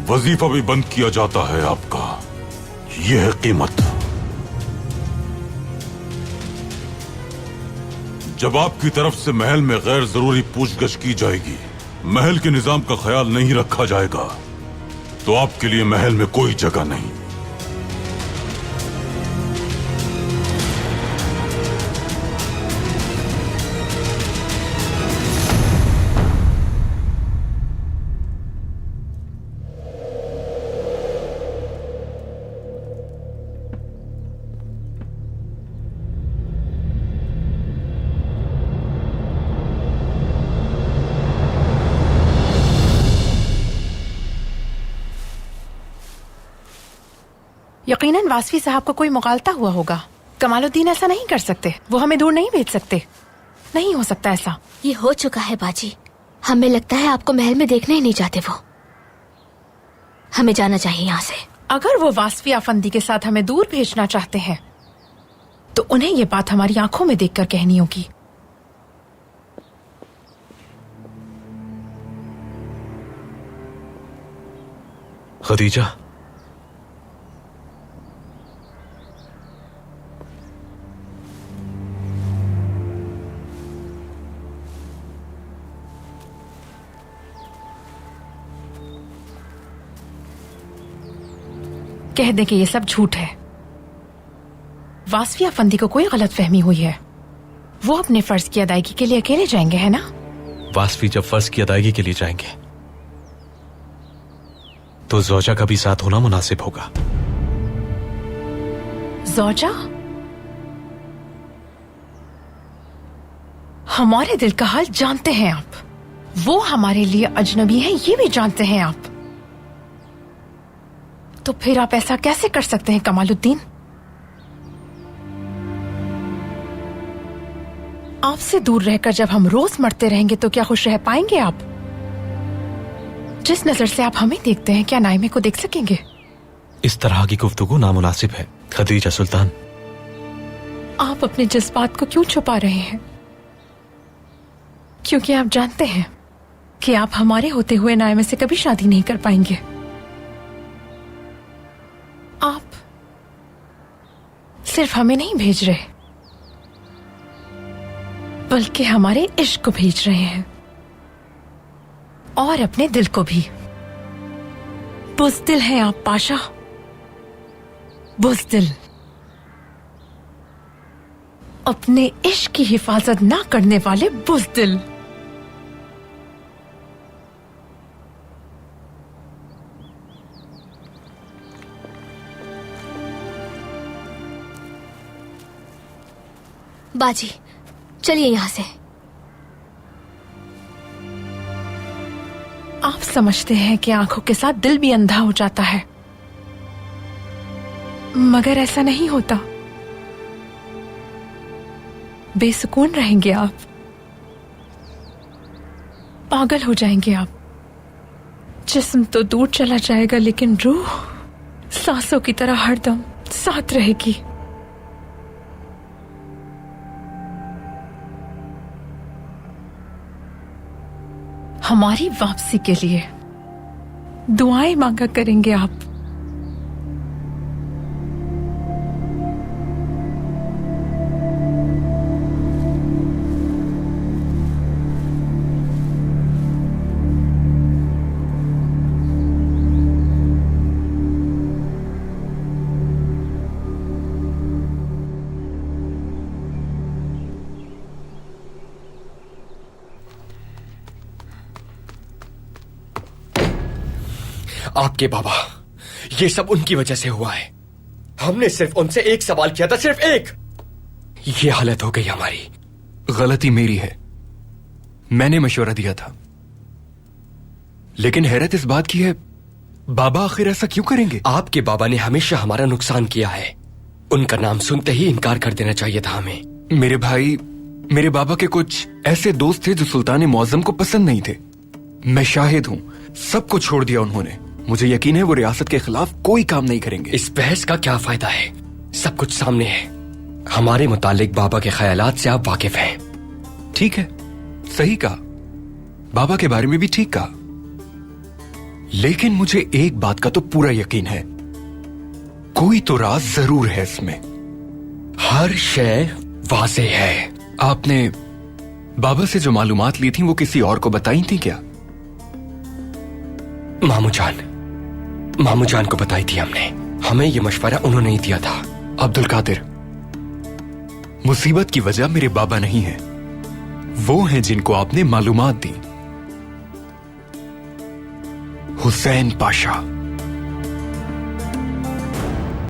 वजीफा भी बंद किया जाता है आपका। यह है कीमत। जब आपकी तरफ से महल में गैर जरूरी पूछगछ की जाएगी, महल के निजाम का ख्याल नहीं रखा जाएगा, तो आपके लिए महल में कोई जगह नहीं। यकीनन वासवी साहब को कोई मुगालता हुआ होगा। कमालुद्दीन ऐसा नहीं कर सकते, वो हमें दूर नहीं भेज सकते। नहीं हो सकता ऐसा। ये हो चुका है बाजी। हमें लगता है आपको महल में देखने ही नहीं चाहते वो। हमें जाना चाहिए यहाँ से। अगर वो वासवी आफंदी के साथ हमें दूर भेजना चाहते हैं तो उन्हें ये बात हमारी आंखों में देखकर कहनी होगी। खदीजा, कह दें कि ये सब झूठ है। वासवी आफंदी को कोई गलतफहमी हुई है। वो अपने फर्ज की अदायगी के लिए अकेले जाएंगे, है ना? वासवी जब फर्ज की अदायगी के लिए जाएंगे तो ज़ौजा का भी साथ होना मुनासिब होगा। ज़ौजा? हमारे दिल का हाल जानते हैं आप। वो हमारे लिए अजनबी हैं, ये भी जानते हैं आप। तो फिर आप ऐसा कैसे कर सकते हैं कमालुद्दीन? आपसे दूर रहकर जब हम रोज मरते रहेंगे तो क्या खुश रह पाएंगे आप? जिस नजर से आप हमें देखते हैं, क्या नाइमे को देख सकेंगे? इस तरह की गुफ्तगू नामुनासिब है खदीजा सुल्तान। आप अपने जज्बात को क्यों छुपा रहे हैं? क्योंकि आप जानते हैं कि आप हमारे होते हुए नाइमे से कभी शादी नहीं कर पाएंगे। आप सिर्फ हमें नहीं भेज रहे, बल्कि हमारे इश्क को भेज रहे हैं और अपने दिल को भी। बुज़दिल हैं आप पाशा, बुज़दिल। अपने इश्क की हिफाजत ना करने वाले बुज़दिल। बाजी, चलिए यहाँ से। आप समझते हैं कि आंखों के साथ दिल भी अंधा हो जाता है, मगर ऐसा नहीं होता। बेसुकून रहेंगे आप, पागल हो जाएंगे आप। जिस्म तो दूर चला जाएगा, लेकिन रूह सांसों की तरह हरदम साथ रहेगी। हमारी वापसी के लिए दुआएं मांगा करेंगे आप। आपके बाबा, ये सब उनकी वजह से हुआ है। हमने सिर्फ उनसे एक सवाल किया था, सिर्फ एक। ये हालत हो गई हमारी। गलती मेरी है, मैंने मशवरा दिया था। लेकिन हैरत इस बात की है, बाबा आखिर ऐसा क्यों करेंगे? आपके बाबा ने हमेशा हमारा नुकसान किया है। उनका नाम सुनते ही इनकार कर देना चाहिए था हमें। मेरे भाई, मेरे बाबा के कुछ ऐसे दोस्त थे जो सुल्तान मुअज्जम को पसंद नहीं थे। मैं शाहिद हूं, सबको छोड़ दिया उन्होंने। मुझे यकीन है वो रियासत के खिलाफ कोई काम नहीं करेंगे। इस बहस का क्या फायदा है? सब कुछ सामने है। हमारे मुतालिक बाबा के ख्यालात से आप वाकिफ हैं। ठीक है, सही कहा, बाबा के बारे में भी ठीक कहा। लेकिन मुझे एक बात का तो पूरा यकीन है, कोई तो राज जरूर है इसमें। हर शय वाज़ेह है। आपने बाबा से जो मालूमात ली थी वो किसी और को बताई थी क्या? मामू जान को बताई थी हमने। हमें ये मशवरा उन्होंने ही दिया था। अब्दुल कादिर, मुसीबत की वजह मेरे बाबा नहीं है, वो हैं जिनको आपने मालूमात दी। हुसैन पाशा।